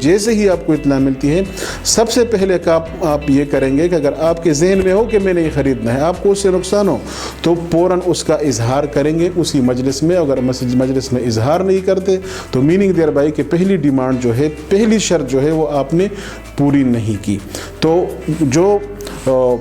جیسے ہی آپ کو اطلاع ملتی ہے, سب سے پہلے آپ یہ کریں گے کہ اگر آپ کے ذہن میں ہو کہ میں نے یہ خریدنا ہے, آپ کو اس سے نقصان ہو, تو فوراً اس کا اظہار کریں گے اسی مجلس میں. اگر مجلس میں اظہار نہیں کرتے تو میننگ دیر بائی کہ پہلی ڈیمانڈ جو ہے, پہلی شرط جو ہے وہ آپ نے پوری نہیں کی. تو جو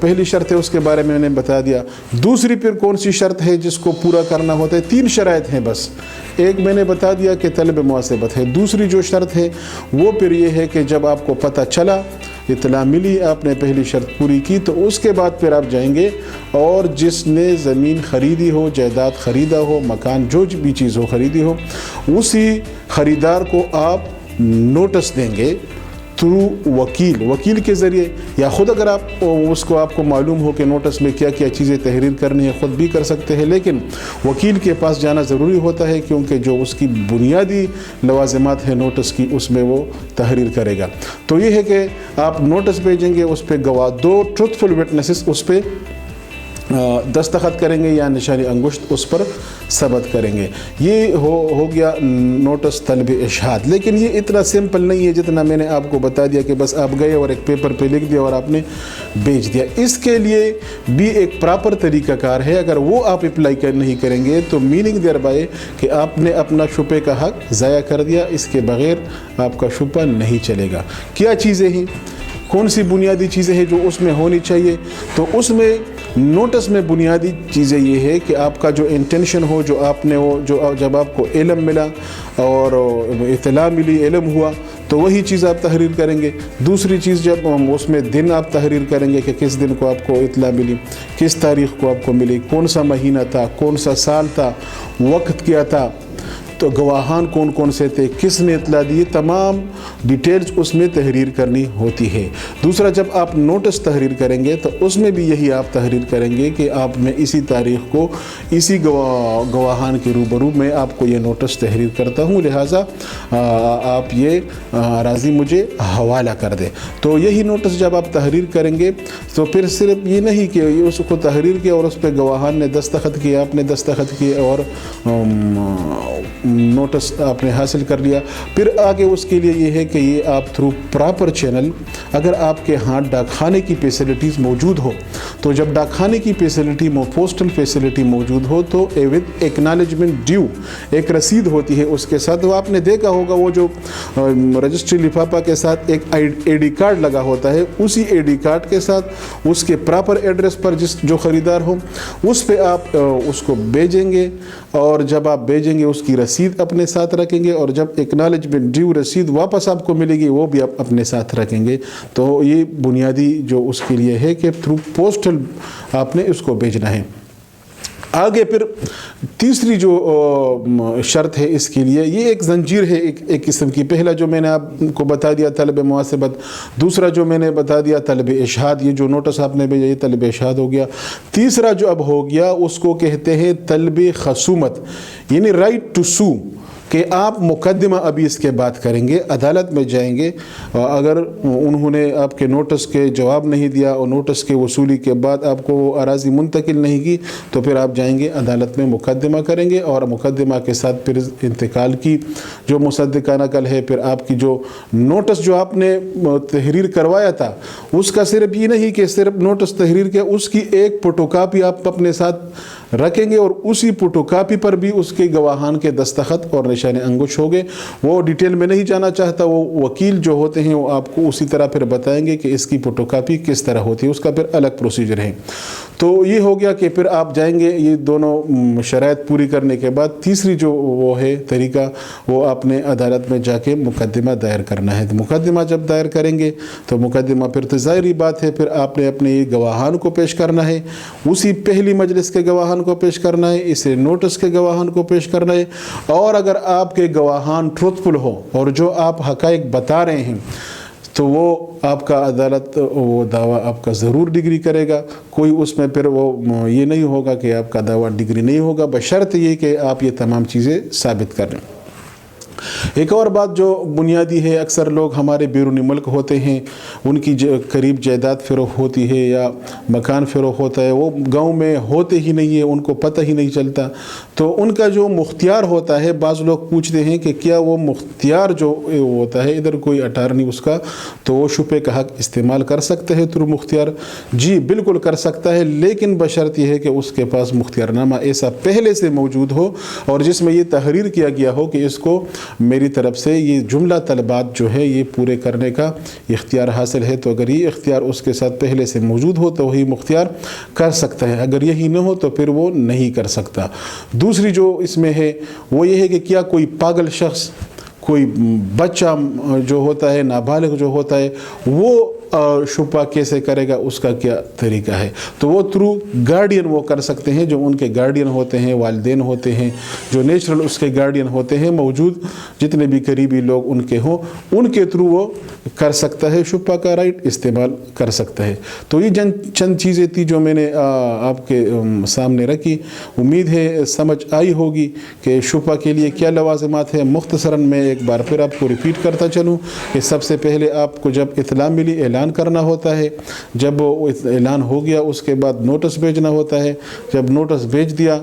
پہلی شرط ہے اس کے بارے میں نے بتا دیا. دوسری پھر کون سی شرط ہے جس کو پورا کرنا ہوتا ہے؟ 3 شرائط ہیں بس. ایک میں نے بتا دیا کہ طلب مواسبت ہے. دوسری جو شرط ہے وہ پھر یہ ہے کہ جب آپ کو پتہ چلا, اطلاع ملی, آپ نے پہلی شرط پوری کی, تو اس کے بعد پھر آپ جائیں گے اور جس نے زمین خریدی ہو, جائیداد خریدا ہو, مکان جو بھی چیز ہو خریدی ہو, اسی خریدار کو آپ نوٹس دیں گے تھرو وکیل کے ذریعے, یا خود اگر آپ کو معلوم ہو کہ نوٹس میں کیا کیا چیزیں تحریر کرنی ہے خود بھی کر سکتے ہیں, لیکن وکیل کے پاس جانا ضروری ہوتا ہے کیونکہ جو اس کی بنیادی لوازمات ہیں نوٹس کی اس میں وہ تحریر کرے گا. تو یہ ہے کہ آپ نوٹس بھیجیں گے, اس پہ گواہ 2 ٹروتھفل وٹنسز اس پہ دستخط کریں گے یا نشانی انگشت اس پر ثبت کریں گے. یہ ہو گیا نوٹس طلب اشہاد. لیکن یہ اتنا سمپل نہیں ہے جتنا میں نے آپ کو بتا دیا کہ بس آپ گئے اور ایک پیپر پہ لکھ دیا اور آپ نے بھیج دیا. اس کے لیے بھی ایک پراپر طریقہ کار ہے. اگر وہ آپ اپلائی نہیں کریں گے تو میننگ دیر بائی کہ آپ نے اپنا شپے کا حق ضائع کر دیا. اس کے بغیر آپ کا شپہ نہیں چلے گا. کیا چیزیں ہیں, کون سی بنیادی چیزیں ہیں جو اس میں ہونی چاہیے؟ تو اس میں نوٹس میں بنیادی چیزیں یہ ہے کہ آپ کا جو انٹینشن ہو, جو آپ نے جب آپ کو علم ملا اور اطلاع ملی, علم ہوا, تو وہی چیز آپ تحریر کریں گے. دوسری چیز جب اس میں دن آپ تحریر کریں گے کہ کس دن کو آپ کو اطلاع ملی, کس تاریخ کو آپ کو ملی, کون سا مہینہ تھا, کون سا سال تھا, وقت کیا تھا, تو گواہان کون کون سے تھے, کس نے اطلاع دی, تمام ڈیٹیلز اس میں تحریر کرنی ہوتی ہے. دوسرا, جب آپ نوٹس تحریر کریں گے تو اس میں بھی یہی آپ تحریر کریں گے کہ آپ میں اسی تاریخ کو اسی گواہان کے روبرو میں آپ کو یہ نوٹس تحریر کرتا ہوں, لہٰذا آپ یہ راضی مجھے حوالہ کر دیں. تو یہی نوٹس جب آپ تحریر کریں گے تو پھر صرف یہ نہیں کہ اس کو تحریر کیا اور اس پہ گواہان نے دستخط کیے, آپ نے دستخط کیے اور نوٹس آپ نے حاصل کر لیا. پھر آگے اس کے لیے یہ ہے کہ یہ آپ تھرو پراپر چینل, اگر آپ کے ہاں ڈاک خانے کی فیسلٹیز موجود ہو, تو جب ڈاک خانے کی فیسلٹی پوسٹل فیسلٹی موجود ہو تو ود ایکنالجمنٹ ڈیو ایک رسید ہوتی ہے اس کے ساتھ. وہ آپ نے دیکھا ہوگا وہ جو رجسٹری لفافہ کے ساتھ ایک اے ڈی کارڈ لگا ہوتا ہے, اسی اے ڈی کارڈ کے ساتھ اس کے پراپر ایڈریس پر جو خریدار ہو اس پہ آپ اس کو بھیجیں گے, اور جب آپ بھیجیں گے اس کی رسید اپنے ساتھ رکھیں گے, اور جب ایکنالجمنٹ ڈیو رسید واپس آپ کو ملے گی وہ بھی آپ اپنے ساتھ رکھیں گے. تو یہ بنیادی جو اس کے لیے ہے کہ تھرو پوسٹل آپ نے اس کو بھیجنا ہے. آگے پھر تیسری جو شرط ہے اس کے لیے, یہ ایک زنجیر ہے ایک قسم کی. پہلا جو میں نے آپ کو بتا دیا طلب مواسبت, دوسرا جو میں نے بتا دیا طلب اشہاد, یہ جو نوٹس آپ نے بھیجا یہ طلب اشہاد ہو گیا. تیسرا جو اب ہو گیا اس کو کہتے ہیں طلب خصومت, یعنی رائٹ ٹو سو, کہ آپ مقدمہ ابھی اس کے بعد کریں گے, عدالت میں جائیں گے. اگر انہوں نے آپ کے نوٹس کے جواب نہیں دیا اور نوٹس کے وصولی کے بعد آپ کو وہ اراضی منتقل نہیں کی, تو پھر آپ جائیں گے عدالت میں مقدمہ کریں گے, اور مقدمہ کے ساتھ پھر انتقال کی جو مصدقہ نقل ہے, پھر آپ کی جو نوٹس جو آپ نے تحریر کروایا تھا اس کا صرف یہ نہیں کہ صرف نوٹس تحریر کیا, اس کی ایک فوٹو کاپی آپ اپنے ساتھ رکھیں گے, اور اسی فوٹو کاپی پر بھی اس کے گواہان کے دستخط اور نشان انگوش ہو گئے. وہ ڈیٹیل میں نہیں جانا چاہتا, وہ وکیل جو ہوتے ہیں وہ آپ کو اسی طرح پھر بتائیں گے کہ اس کی فوٹو کاپی کس طرح ہوتی ہے, اس کا پھر الگ پروسیجر ہے. تو یہ ہو گیا کہ پھر آپ جائیں گے یہ دونوں شرائط پوری کرنے کے بعد. تیسری جو وہ ہے طریقہ, وہ آپ نے عدالت میں جا کے مقدمہ دائر کرنا ہے. تو مقدمہ جب دائر کریں گے تو مقدمہ پھر تو ظاہری بات ہے پھر آپ نے اپنے یہ گواہان کو پیش کرنا ہے, اسی پہلی مجلس کے گواہان کو پیش کرنا ہے, اسے نوٹس کے گواہان کو پیش کرنا ہے. اور اگر آپ کے گواہان ٹروتھفل ہو اور جو آپ حقائق بتا رہے ہیں تو وہ آپ کا عدالت وہ دعویٰ آپ کا ضرور ڈگری کرے گا. کوئی اس میں پھر وہ یہ نہیں ہوگا کہ آپ کا دعویٰ ڈگری نہیں ہوگا, بشرط یہ کہ آپ یہ تمام چیزیں ثابت کر رہے ہیں. ایک اور بات جو بنیادی ہے، اکثر لوگ ہمارے بیرونی ملک ہوتے ہیں، ان کی قریب جائیداد فروخت ہوتی ہے یا مکان فروخت ہوتا ہے، وہ گاؤں میں ہوتے ہی نہیں ہے، ان کو پتہ ہی نہیں چلتا، تو ان کا جو مختیار ہوتا ہے، بعض لوگ پوچھتے ہیں کہ کیا وہ مختیار جو ہوتا ہے ادھر کوئی اٹارنی اس کا، تو وہ شپے کا حق استعمال کر سکتے ہیں تھرو مختیار؟ جی بالکل کر سکتا ہے، لیکن بشرط یہ ہے کہ اس کے پاس مختیار نامہ ایسا پہلے سے موجود ہو اور جس میں یہ تحریر کیا گیا ہو کہ اس کو میری طرف سے یہ جملہ طلبات جو ہے یہ پورے کرنے کا اختیار حاصل ہے۔ تو اگر یہ اختیار اس کے ساتھ پہلے سے موجود ہو تو وہی مختیار کر سکتا ہے، اگر یہی نہ ہو تو پھر وہ نہیں کر سکتا۔ دوسری جو اس میں ہے وہ یہ ہے کہ کیا کوئی پاگل شخص، کوئی بچہ جو ہوتا ہے، نابالغ جو ہوتا ہے، وہ شپہ کیسے کرے گا، اس کا کیا طریقہ ہے؟ تو وہ تھرو گارڈین وہ کر سکتے ہیں، جو ان کے گارڈین ہوتے ہیں، والدین ہوتے ہیں، جو نیچرل اس کے گارڈین ہوتے ہیں، موجود جتنے بھی قریبی لوگ ان کے ہوں، ان کے تھرو وہ کر سکتا ہے، شپہ کا رائٹ استعمال کر سکتا ہے۔ تو یہ چند چیزیں تھی جو میں نے آپ کے سامنے رکھی، امید ہے سمجھ آئی ہوگی کہ شپہ کے لیے کیا لوازمات ہیں۔ مختصراً میں ایک بار پھر آپ کو ریپیٹ کرتا چلوں کہ سب سے پہلے آپ کو جب اطلاع ملی اعلان کرنا ہوتا ہے، جب وہ اعلان ہو گیا اس کے بعد نوٹس بھیجنا ہوتا ہے، جب نوٹس بھیج دیا،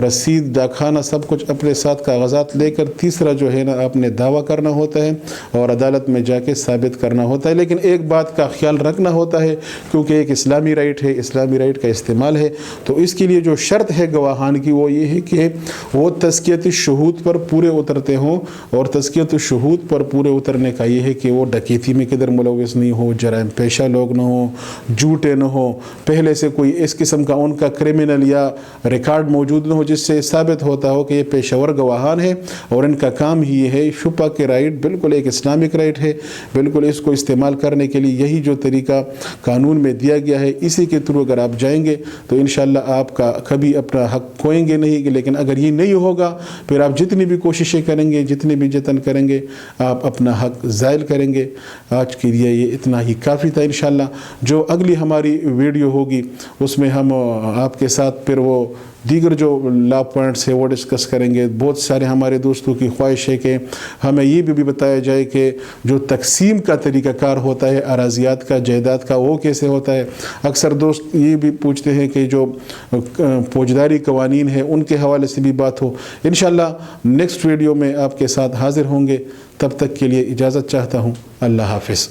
رسید، ڈاکخانہ سب کچھ اپنے ساتھ کاغذات لے کر، تیسرا جو ہے نا آپ نے دعویٰ کرنا ہوتا ہے اور عدالت میں جا کے ثابت کرنا ہوتا ہے۔ لیکن ایک بات کا خیال رکھنا ہوتا ہے، کیونکہ ایک اسلامی رائٹ ہے، اسلامی رائٹ کا استعمال ہے، تو اس کے لیے جو شرط ہے گواہان کی وہ یہ ہے کہ وہ تزکیۃ الشہود پر پورے اترتے ہوں، اور تزکیۃ الشہود پر پورے اترنے کا یہ ہے کہ وہ ڈکیتی میں کدھر ملوث نہیں ہو، جرائم پیشہ لوگ نہ ہوں، جھوٹے نہ ہوں، پہلے سے کوئی اس قسم کا ان کا کرمنل یا ریکارڈ موجود نہ ہو جس سے ثابت ہوتا ہو کہ یہ پیشہ ور گواہان ہے اور ان کا کام ہی یہ ہے۔ شپہ کے رائٹ بالکل ایک اسلامک رائٹ ہے، بالکل اس کو استعمال کرنے کے لیے یہی جو طریقہ قانون میں دیا گیا ہے، اسی کے تھرو اگر آپ جائیں گے تو انشاءاللہ آپ کا کبھی اپنا حق کھوئیں گے نہیں۔ لیکن اگر یہ نہیں ہوگا پھر آپ جتنی بھی کوششیں کریں گے، جتنے بھی جتن کریں گے، آپ اپنا حق زائل کریں گے۔ آج کے لیے یہ اتنا ہی کافی تھا۔ انشاءاللہ جو اگلی ہماری ویڈیو ہوگی اس میں ہم آپ کے ساتھ پھر وہ دیگر جو لا پوائنٹس ہے وہ ڈسکس کریں گے۔ بہت سارے ہمارے دوستوں کی خواہش ہے کہ ہمیں یہ بھی بتایا جائے کہ جو تقسیم کا طریقہ کار ہوتا ہے اراضیات کا، جائیداد کا، وہ کیسے ہوتا ہے۔ اکثر دوست یہ بھی پوچھتے ہیں کہ جو فوجداری قوانین ہیں ان کے حوالے سے بھی بات ہو۔ انشاءاللہ نیکسٹ ویڈیو میں آپ کے ساتھ حاضر ہوں گے، تب تک کے لیے اجازت چاہتا ہوں۔ اللہ حافظ۔